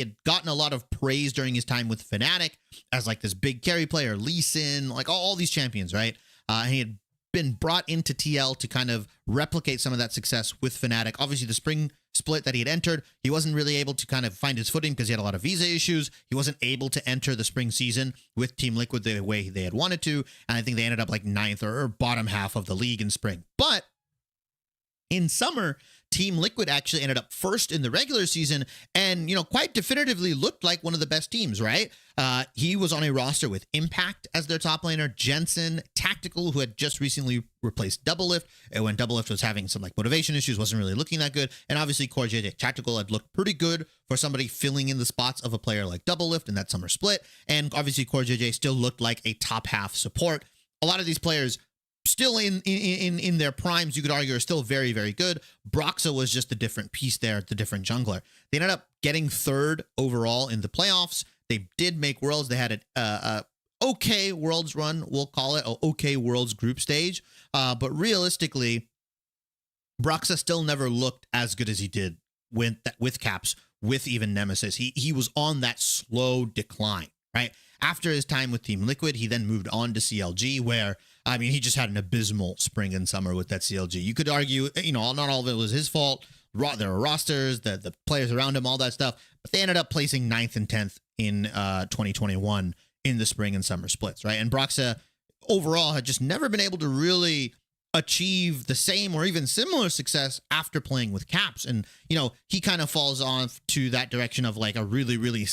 He'd gotten a lot of praise during his time with Fnatic as like this big carry player, Lee Sin, like all these champions, right? He had been brought into TL to kind of replicate some of that success with Fnatic. Obviously, the spring split that he had entered, he wasn't really able to kind of find his footing because he had a lot of visa issues. He wasn't able to enter the spring season with TeamLiquid the way they had wanted to. And I think they ended up like 9th or bottom half of the league in spring. But in summer, TeamLiquid actually ended up first in the regular season and, quite definitively looked like one of the best teams, right? He was on a roster with Impact as their top laner, Jensen, Tactical, who had just recently replaced Doublelift, and when Doublelift was having some like motivation issues, wasn't really looking that good, and obviously CoreJJ. Tactical had looked pretty good for somebody filling in the spots of a player like Doublelift in that summer split, and obviously CoreJJ still looked like a top half support. A lot of these players still in their primes, you could argue, are still very, very good. Broxah was just a different piece there, the different jungler. They ended up getting 3rd overall in the playoffs. They did make Worlds. They had an okay Worlds run, we'll call it, an okay Worlds group stage. But realistically, Broxah still never looked as good as he did with Caps, with even Nemesis. He was on that slow decline, right? After his time with TeamLiquid, he then moved on to CLG, where, I mean, he just had an abysmal spring and summer with that CLG. You could argue, not all of it was his fault. There were rosters, the players around him, all that stuff. But they ended up placing 9th and 10th in 2021 in the spring and summer splits, right? And Broxah overall had just never been able to really achieve the same or even similar success after playing with Caps. And, he kind of falls on to that direction of like a really, really